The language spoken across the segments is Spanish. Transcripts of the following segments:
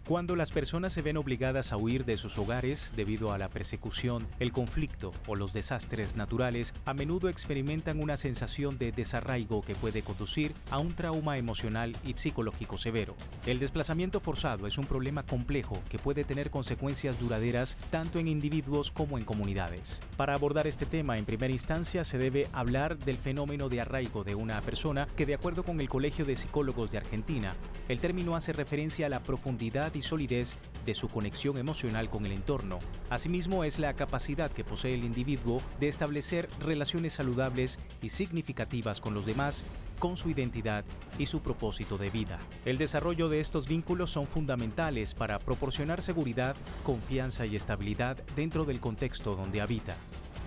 Cuando las personas se ven obligadas a huir de sus hogares debido a la persecución, el conflicto o los desastres naturales, a menudo experimentan una sensación de desarraigo que puede conducir a un trauma emocional y psicológico severo. El desplazamiento forzado es un problema complejo que puede tener consecuencias duraderas tanto en individuos como en comunidades. Para abordar este tema, en primera instancia se debe hablar del fenómeno de arraigo de una persona que, de acuerdo con el Colegio de Psicólogos de Argentina, el término hace referencia a la profundidad y solidez de su conexión emocional con el entorno. Asimismo, es la capacidad que posee el individuo de establecer relaciones saludables y significativas con los demás, con su identidad y su propósito de vida. El desarrollo de estos vínculos son fundamentales para proporcionar seguridad, confianza y estabilidad dentro del contexto donde habita.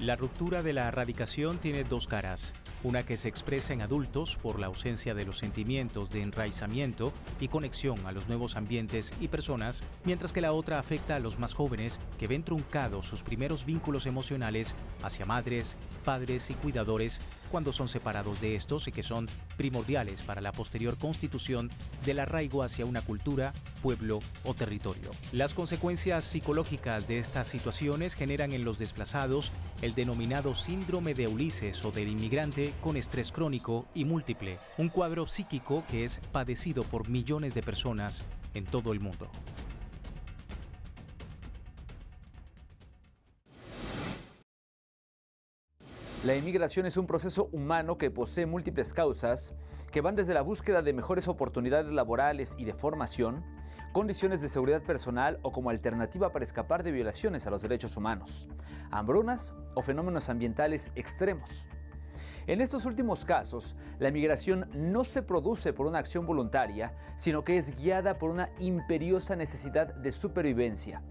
La ruptura de la erradicación tiene dos caras. Una que se expresa en adultos por la ausencia de los sentimientos de enraizamiento y conexión a los nuevos ambientes y personas, mientras que la otra afecta a los más jóvenes que ven truncados sus primeros vínculos emocionales hacia madres, padres y cuidadores cuando son separados de estos y que son primordiales para la posterior constitución del arraigo hacia una cultura, pueblo o territorio. Las consecuencias psicológicas de estas situaciones generan en los desplazados el denominado síndrome de Ulises o del inmigrante con estrés crónico y múltiple, un cuadro psíquico que es padecido por millones de personas en todo el mundo. La inmigración es un proceso humano que posee múltiples causas que van desde la búsqueda de mejores oportunidades laborales y de formación, condiciones de seguridad personal o como alternativa para escapar de violaciones a los derechos humanos, hambrunas o fenómenos ambientales extremos. En estos últimos casos, la migración no se produce por una acción voluntaria, sino que es guiada por una imperiosa necesidad de supervivencia.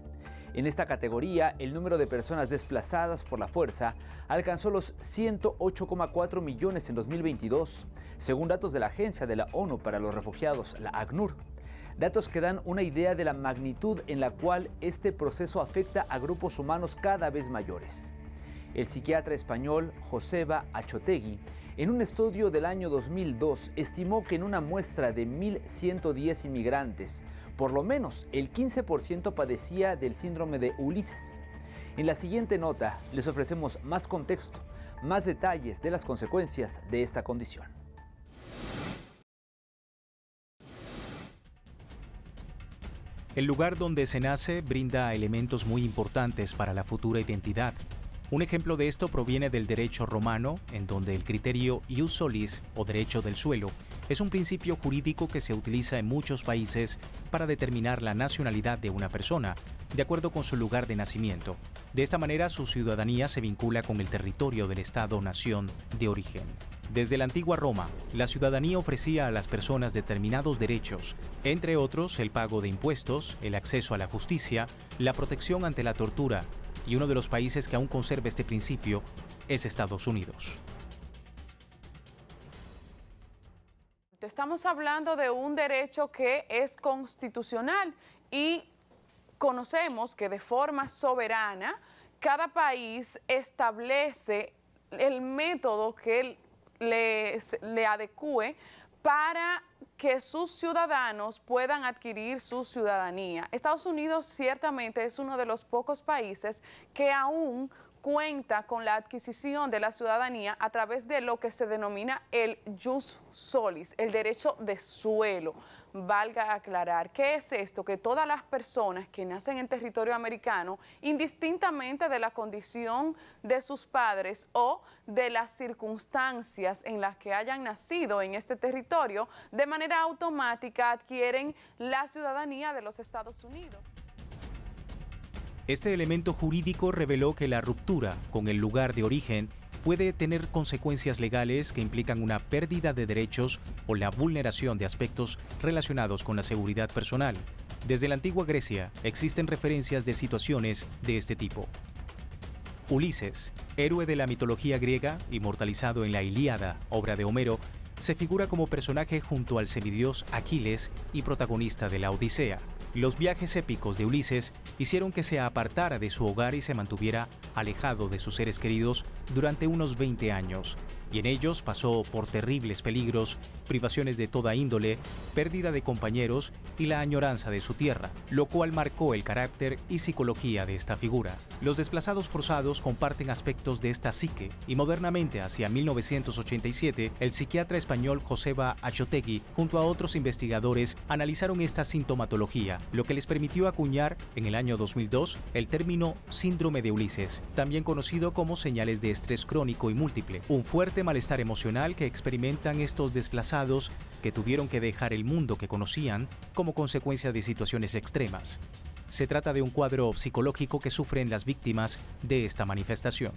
En esta categoría, el número de personas desplazadas por la fuerza alcanzó los 108,4 millones en 2022, según datos de la Agencia de la ONU para los Refugiados, la ACNUR. Datos que dan una idea de la magnitud en la cual este proceso afecta a grupos humanos cada vez mayores. El psiquiatra español Joseba Achotegui, en un estudio del año 2002, estimó que en una muestra de 1.110 inmigrantes, por lo menos el 15% padecía del síndrome de Ulises. En la siguiente nota les ofrecemos más contexto, más detalles de las consecuencias de esta condición. El lugar donde se nace brinda elementos muy importantes para la futura identidad. Un ejemplo de esto proviene del derecho romano, en donde el criterio ius solis, o derecho del suelo, es un principio jurídico que se utiliza en muchos países para determinar la nacionalidad de una persona, de acuerdo con su lugar de nacimiento. De esta manera, su ciudadanía se vincula con el territorio del Estado-nación de origen. Desde la antigua Roma, la ciudadanía ofrecía a las personas determinados derechos, entre otros el pago de impuestos, el acceso a la justicia, la protección ante la tortura, y uno de los países que aún conserva este principio es Estados Unidos. Estamos hablando de un derecho que es constitucional y conocemos que de forma soberana cada país establece el método que le adecue para que sus ciudadanos puedan adquirir su ciudadanía. Estados Unidos ciertamente es uno de los pocos países que aún cuenta con la adquisición de la ciudadanía a través de lo que se denomina el ius solis, el derecho de suelo. Valga aclarar, ¿qué es esto? Que todas las personas que nacen en territorio americano, indistintamente de la condición de sus padres o de las circunstancias en las que hayan nacido en este territorio, de manera automática adquieren la ciudadanía de los Estados Unidos. Este elemento jurídico reveló que la ruptura con el lugar de origen puede tener consecuencias legales que implican una pérdida de derechos o la vulneración de aspectos relacionados con la seguridad personal. Desde la antigua Grecia existen referencias de situaciones de este tipo. Ulises, héroe de la mitología griega, inmortalizado en la Ilíada, obra de Homero, se figura como personaje junto al semidios Aquiles y protagonista de la Odisea. Los viajes épicos de Ulises hicieron que se apartara de su hogar y se mantuviera alejado de sus seres queridos durante unos 20 años. y en ellos pasó por terribles peligros, privaciones de toda índole, pérdida de compañeros y la añoranza de su tierra, lo cual marcó el carácter y psicología de esta figura. Los desplazados forzados comparten aspectos de esta psique y modernamente, hacia 1987, el psiquiatra español Joseba Achotegui, junto a otros investigadores, analizaron esta sintomatología, lo que les permitió acuñar en el año 2002 el término síndrome de Ulises, también conocido como señales de estrés crónico y múltiple, un fuerte malestar emocional que experimentan estos desplazados que tuvieron que dejar el mundo que conocían como consecuencia de situaciones extremas. Se trata de un cuadro psicológico que sufren las víctimas de esta manifestación.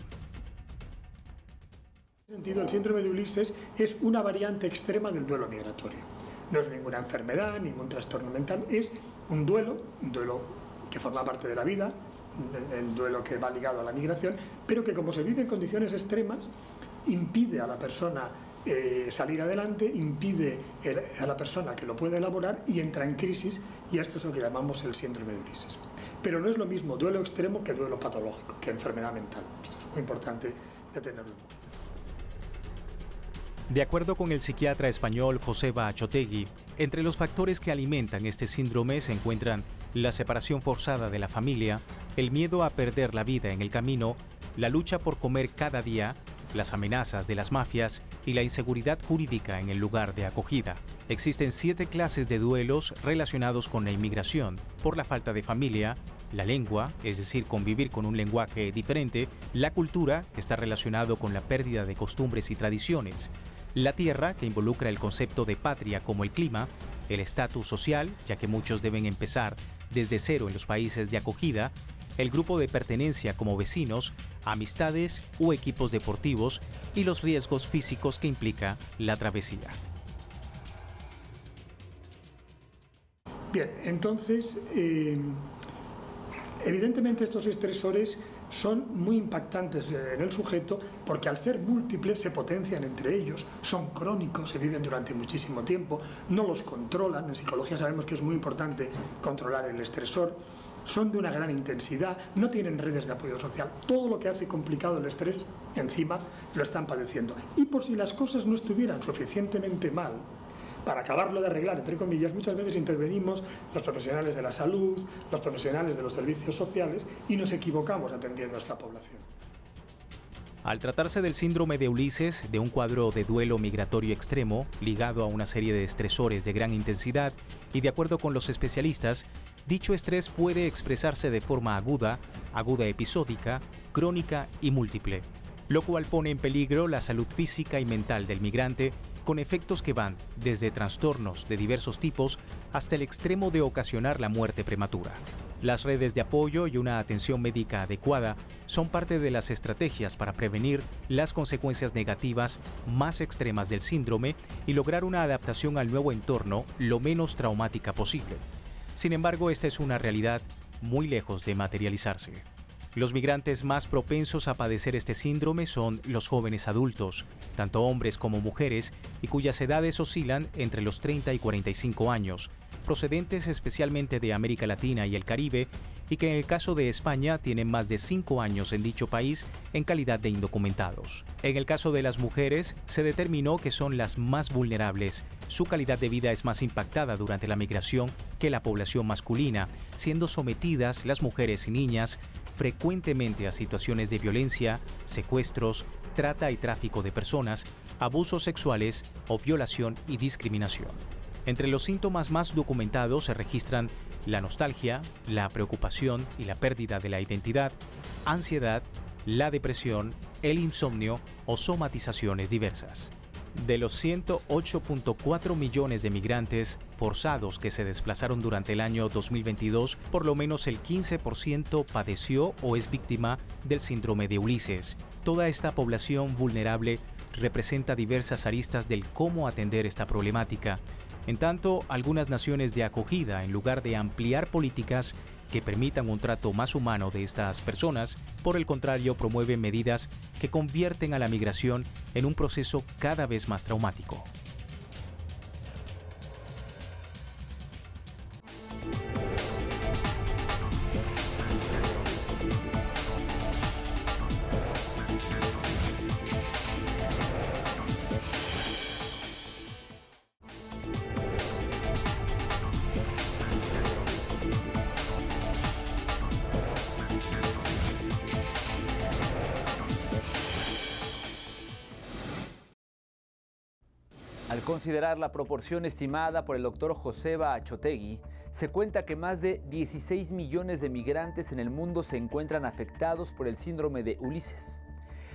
En ese sentido, el síndrome de Ulises es una variante extrema del duelo migratorio. No es ninguna enfermedad, ningún trastorno mental, es un duelo que forma parte de la vida, el duelo que va ligado a la migración, pero que como se vive en condiciones extremas, impide a la persona salir adelante, impide a la persona que lo pueda elaborar y entra en crisis, y esto es lo que llamamos el síndrome de Ulises. Pero no es lo mismo duelo extremo que duelo patológico, que enfermedad mental. Esto es muy importante de tenerlo en cuenta. De acuerdo con el psiquiatra español Joseba Achotegui, entre los factores que alimentan este síndrome se encuentran la separación forzada de la familia, el miedo a perder la vida en el camino, la lucha por comer cada día, las amenazas de las mafias y la inseguridad jurídica en el lugar de acogida. Existen 7 clases de duelos relacionados con la inmigración, por la falta de familia, la lengua, es decir, convivir con un lenguaje diferente, la cultura, que está relacionado con la pérdida de costumbres y tradiciones, la tierra, que involucra el concepto de patria como el clima, el estatus social, ya que muchos deben empezar desde cero en los países de acogida, el grupo de pertenencia como vecinos, amistades o equipos deportivos y los riesgos físicos que implica la travesía. Bien, entonces, evidentemente estos estresores son muy impactantes en el sujeto porque al ser múltiples se potencian entre ellos, son crónicos, se viven durante muchísimo tiempo, no los controlan. En psicología sabemos que es muy importante controlar el estresor, son de una gran intensidad, no tienen redes de apoyo social. Todo lo que hace complicado el estrés, encima, lo están padeciendo. Y por si las cosas no estuvieran suficientemente mal, para acabarlo de arreglar, entre comillas, muchas veces intervenimos los profesionales de la salud, los profesionales de los servicios sociales y nos equivocamos atendiendo a esta población. Al tratarse del síndrome de Ulises, de un cuadro de duelo migratorio extremo, ligado a una serie de estresores de gran intensidad, y de acuerdo con los especialistas, dicho estrés puede expresarse de forma aguda episódica, crónica y múltiple, lo cual pone en peligro la salud física y mental del migrante, con efectos que van desde trastornos de diversos tipos hasta el extremo de ocasionar la muerte prematura. Las redes de apoyo y una atención médica adecuada son parte de las estrategias para prevenir las consecuencias negativas más extremas del síndrome y lograr una adaptación al nuevo entorno lo menos traumática posible. Sin embargo, esta es una realidad muy lejos de materializarse. Los migrantes más propensos a padecer este síndrome son los jóvenes adultos, tanto hombres como mujeres, y cuyas edades oscilan entre los 30 y 45 años, procedentes especialmente de América Latina y el Caribe, y que en el caso de España tienen más de 5 años en dicho país en calidad de indocumentados. En el caso de las mujeres, se determinó que son las más vulnerables. Su calidad de vida es más impactada durante la migración que la población masculina, siendo sometidas las mujeres y niñas frecuentemente a situaciones de violencia, secuestros, trata y tráfico de personas, abusos sexuales o violación y discriminación. Entre los síntomas más documentados se registran la nostalgia, la preocupación y la pérdida de la identidad, ansiedad, la depresión, el insomnio o somatizaciones diversas. De los 108.4 millones de migrantes forzados que se desplazaron durante el año 2022, por lo menos el 15% padeció o es víctima del síndrome de Ulises. Toda esta población vulnerable representa diversas aristas del cómo atender esta problemática. En tanto, algunas naciones de acogida, en lugar de ampliar políticas que permitan un trato más humano de estas personas, por el contrario, promueven medidas que convierten a la migración en un proceso cada vez más traumático. Al considerar la proporción estimada por el doctor Joseba Achotegui, se cuenta que más de 16 millones de migrantes en el mundo se encuentran afectados por el síndrome de Ulises.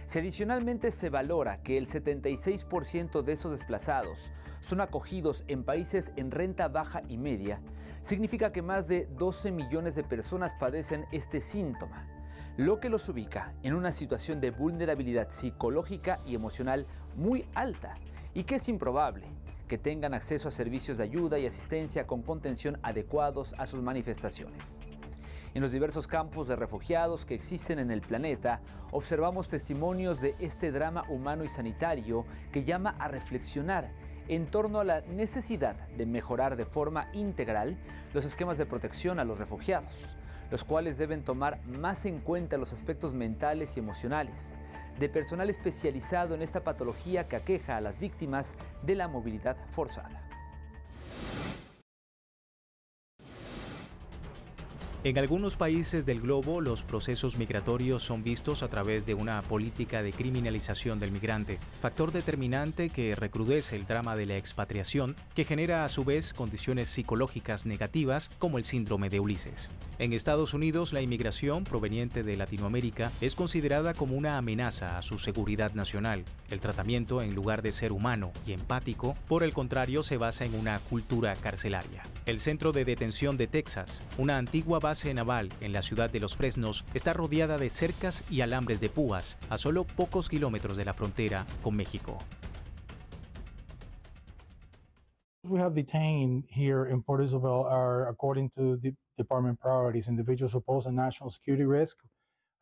Si adicionalmente se valora que el 76% de estos desplazados son acogidos en países en renta baja y media, significa que más de 12 millones de personas padecen este síntoma, lo que los ubica en una situación de vulnerabilidad psicológica y emocional muy alta, y que es improbable que tengan acceso a servicios de ayuda y asistencia con contención adecuados a sus manifestaciones. En los diversos campos de refugiados que existen en el planeta, observamos testimonios de este drama humano y sanitario que llama a reflexionar en torno a la necesidad de mejorar de forma integral los esquemas de protección a los refugiados, los cuales deben tomar más en cuenta los aspectos mentales y emocionales de personal especializado en esta patología que aqueja a las víctimas de la movilidad forzada. En algunos países del globo, los procesos migratorios son vistos a través de una política de criminalización del migrante, factor determinante que recrudece el drama de la expatriación, que genera a su vez condiciones psicológicas negativas como el síndrome de Ulises. En Estados Unidos, la inmigración proveniente de Latinoamérica es considerada como una amenaza a su seguridad nacional. El tratamiento, en lugar de ser humano y empático, por el contrario, se basa en una cultura carcelaria. El Centro de Detención de Texas, una antigua base naval en la ciudad de Los Fresnos, está rodeada de cercas y alambres de púas a solo pocos kilómetros de la frontera con México. We have detained here in Port Isabel are, according to the department priorities, individuals who pose a national security risk,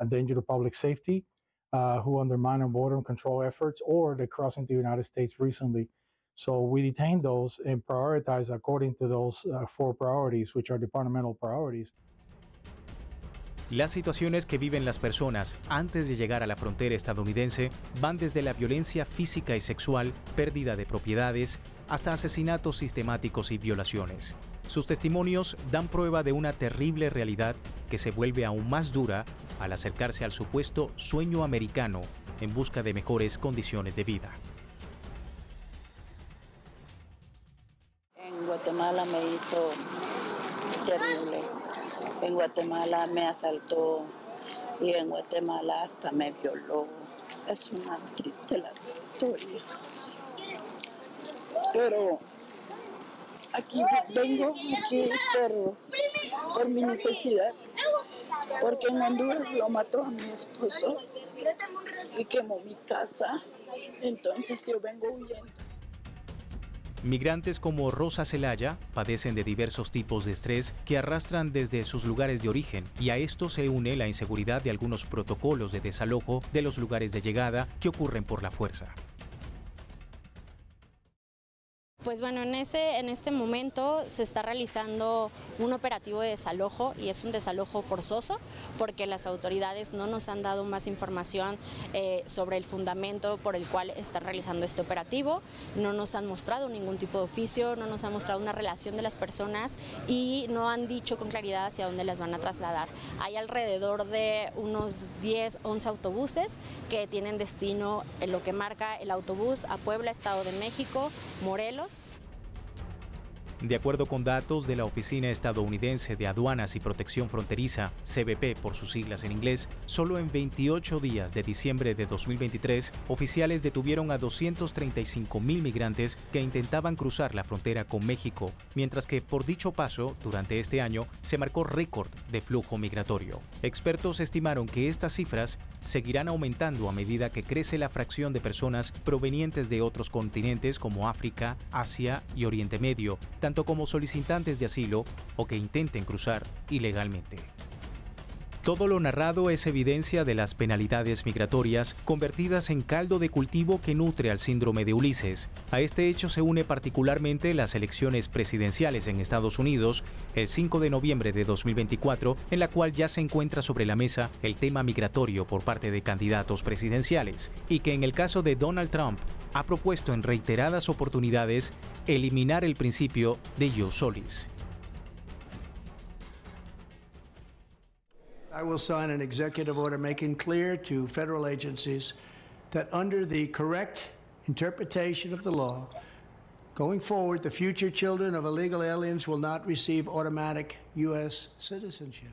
a danger to public safety, who undermine our border control efforts, or they're crossing the United States recently. So we detain those and prioritize according to those 4 priorities, which are departmental priorities. Las situaciones que viven las personas antes de llegar a la frontera estadounidense van desde la violencia física y sexual, pérdida de propiedades, hasta asesinatos sistemáticos y violaciones. Sus testimonios dan prueba de una terrible realidad que se vuelve aún más dura al acercarse al supuesto sueño americano en busca de mejores condiciones de vida. En Guatemala me hizo terrible. En Guatemala me asaltó y en Guatemala hasta me violó. Es una triste larga historia. Pero aquí vengo aquí por mi necesidad. Porque en Honduras lo mató a mi esposo y quemó mi casa. Entonces yo vengo huyendo. Migrantes como Rosa Celaya padecen de diversos tipos de estrés que arrastran desde sus lugares de origen, y a esto se une la inseguridad de algunos protocolos de desalojo de los lugares de llegada que ocurren por la fuerza. Pues bueno, en este momento se está realizando un operativo de desalojo, y es un desalojo forzoso porque las autoridades no nos han dado más información sobre el fundamento por el cual están realizando este operativo. No nos han mostrado ningún tipo de oficio, no nos han mostrado una relación de las personas y no han dicho con claridad hacia dónde las van a trasladar. Hay alrededor de unos 10, 11 autobuses que tienen destino en lo que marca el autobús a Puebla, Estado de México, Morelos. De acuerdo con datos de la Oficina Estadounidense de Aduanas y Protección Fronteriza, CBP por sus siglas en inglés, solo en 28 días de diciembre de 2023, oficiales detuvieron a 235,000 migrantes que intentaban cruzar la frontera con México, mientras que por dicho paso, durante este año, se marcó récord de flujo migratorio. Expertos estimaron que estas cifras seguirán aumentando a medida que crece la fracción de personas provenientes de otros continentes como África, Asia y Oriente Medio, tanto como solicitantes de asilo o que intenten cruzar ilegalmente. Todo lo narrado es evidencia de las penalidades migratorias convertidas en caldo de cultivo que nutre al síndrome de Ulises. A este hecho se une particularmente las elecciones presidenciales en Estados Unidos el 5 de noviembre de 2024, en la cual ya se encuentra sobre la mesa el tema migratorio por parte de candidatos presidenciales, y que en el caso de Donald Trump ha propuesto en reiteradas oportunidades eliminar el principio de ius solis. I will sign an executive order making clear to federal agencies that under the correct interpretation of the law, Going forward, the future children of illegal aliens will not receive automatic U.S. citizenship.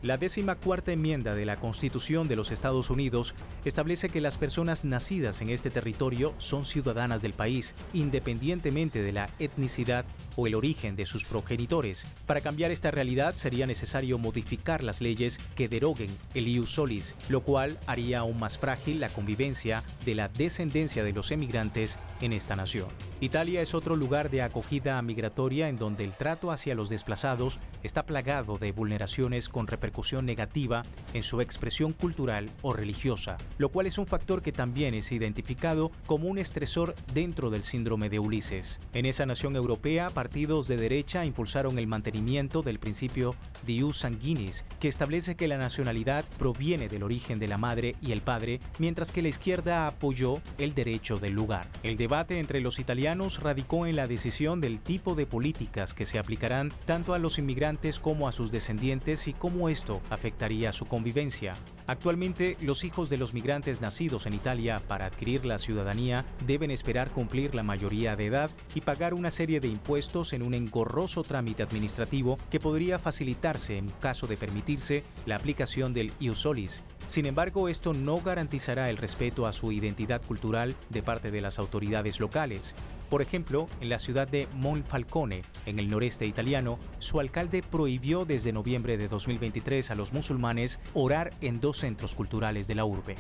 La 14ª enmienda de la Constitución de los Estados Unidos establece que las personas nacidas en este territorio son ciudadanas del país, independientemente de la etnicidad o el origen de sus progenitores. Para cambiar esta realidad sería necesario modificar las leyes que deroguen el ius solis, lo cual haría aún más frágil la convivencia de la descendencia de los emigrantes en esta nación. Italia es otro lugar de acogida migratoria en donde el trato hacia los desplazados está plagado de vulneraciones con repercusión negativa en su expresión cultural o religiosa, lo cual es un factor que también es identificado como un estresor dentro del síndrome de Ulises. En esa nación europea, partidos de derecha impulsaron el mantenimiento del principio de ius sanguinis, que establece que la nacionalidad proviene del origen de la madre y el padre, mientras que la izquierda apoyó el derecho del lugar. El debate entre los italianos radicó en la decisión del tipo de políticas que se aplicarán tanto a los inmigrantes como a sus descendientes y cómo esto afectaría su convivencia. Actualmente, los hijos de los migrantes nacidos en Italia para adquirir la ciudadanía deben esperar cumplir la mayoría de edad y pagar una serie de impuestos en un engorroso trámite administrativo que podría facilitarse en caso de permitirse la aplicación del ius solis. Sin embargo, esto no garantizará el respeto a su identidad cultural de parte de las autoridades locales. Por ejemplo, en la ciudad de Monfalcone, en el noreste italiano, su alcalde prohibió desde noviembre de 2023 a los musulmanes orar en 2 centros culturales de la urbe.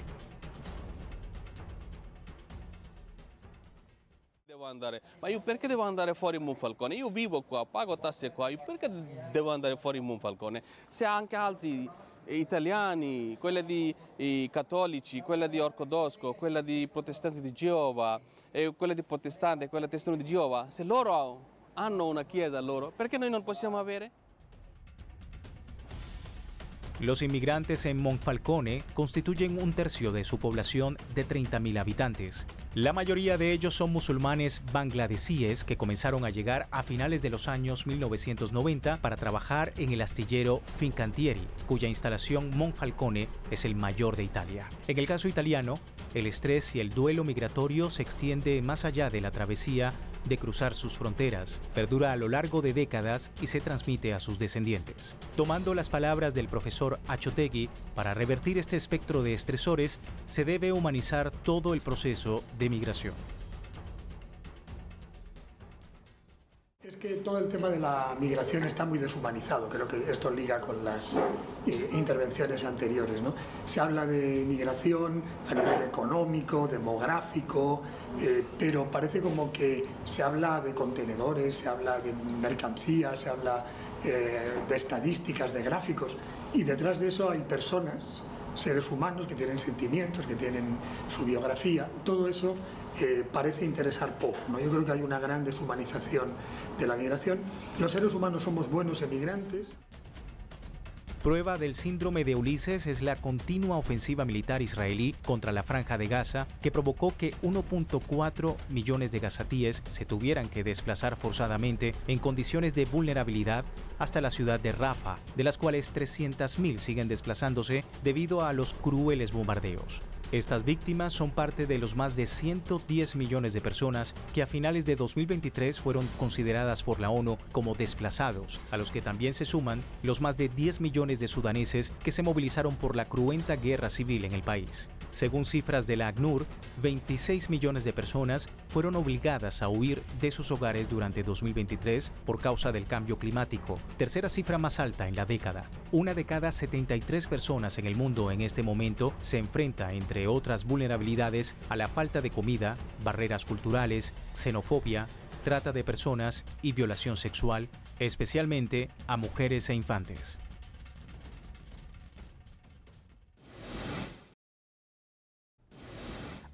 Ma io perché devo andare fuori in Monfalcone? Io vivo qua, pago tasse qua, io perché devo andare fuori in Monfalcone? Se anche altri italiani, quella di cattolici, quella di ortodosso, quella di protestanti di Geova, quella di protestanti, quella di testimoni di Geova, se loro hanno una chiesa loro, perché noi non possiamo avere? Los inmigrantes en Monfalcone constituyen un tercio de su población de 30.000 habitantes. La mayoría de ellos son musulmanes bangladesíes que comenzaron a llegar a finales de los años 1990 para trabajar en el astillero Fincantieri, cuya instalación Monfalcone es el mayor de Italia. En el caso italiano, el estrés y el duelo migratorio se extiende más allá de la travesía de cruzar sus fronteras, perdura a lo largo de décadas y se transmite a sus descendientes. Tomando las palabras del profesor Achotegui, para revertir este espectro de estresores, se debe humanizar todo el proceso de migración. Es que todo el tema de la migración está muy deshumanizado, creo que esto liga con las intervenciones anteriores, ¿no? Se habla de migración a nivel económico, demográfico, pero parece como que se habla de contenedores, se habla de mercancías, se habla de estadísticas, de gráficos, y detrás de eso hay personas, seres humanos que tienen sentimientos, que tienen su biografía. Todo eso parece interesar poco, ¿no? Yo creo que hay una gran deshumanización de la migración. Los seres humanos somos buenos emigrantes. Prueba del síndrome de Ulises es la continua ofensiva militar israelí contra la Franja de Gaza, que provocó que 1.4 millones de gazatíes se tuvieran que desplazar forzadamente en condiciones de vulnerabilidad hasta la ciudad de Rafah, de las cuales 300.000 siguen desplazándose debido a los crueles bombardeos. Estas víctimas son parte de los más de 110 millones de personas que a finales de 2023 fueron consideradas por la ONU como desplazados, a los que también se suman los más de 10 millones de sudaneses que se movilizaron por la cruenta guerra civil en el país. Según cifras de la ACNUR, 26 millones de personas fueron obligadas a huir de sus hogares durante 2023 por causa del cambio climático, tercera cifra más alta en la década. Una de cada 73 personas en el mundo en este momento se enfrenta, entre otras vulnerabilidades, a la falta de comida, barreras culturales, xenofobia, trata de personas y violación sexual, especialmente a mujeres e infantes.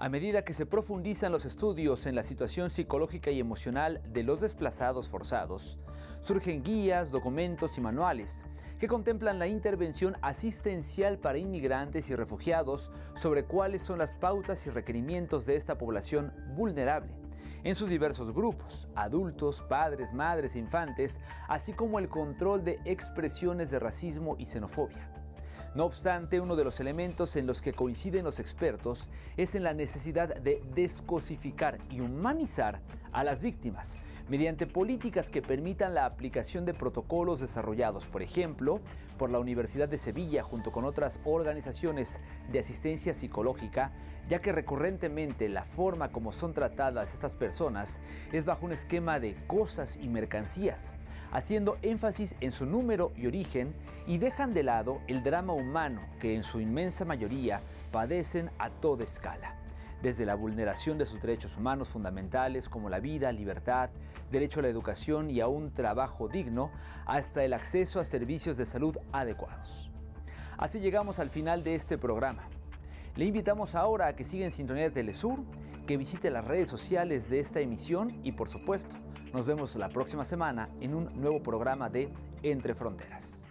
A medida que se profundizan los estudios en la situación psicológica y emocional de los desplazados forzados, surgen guías, documentos y manuales que contemplan la intervención asistencial para inmigrantes y refugiados sobre cuáles son las pautas y requerimientos de esta población vulnerable, en sus diversos grupos, adultos, padres, madres, infantes, así como el control de expresiones de racismo y xenofobia. No obstante, uno de los elementos en los que coinciden los expertos es en la necesidad de descosificar y humanizar a las víctimas mediante políticas que permitan la aplicación de protocolos desarrollados, por ejemplo, por la Universidad de Sevilla junto con otras organizaciones de asistencia psicológica, ya que recurrentemente la forma como son tratadas estas personas es bajo un esquema de cosas y mercancías, haciendo énfasis en su número y origen, y dejan de lado el drama humano que en su inmensa mayoría padecen a toda escala, desde la vulneración de sus derechos humanos fundamentales como la vida, libertad, derecho a la educación y a un trabajo digno, hasta el acceso a servicios de salud adecuados. Así llegamos al final de este programa. Le invitamos ahora a que siga en sintonía de Telesur, que visite las redes sociales de esta emisión y, por supuesto, nos vemos la próxima semana en un nuevo programa de Entre Fronteras.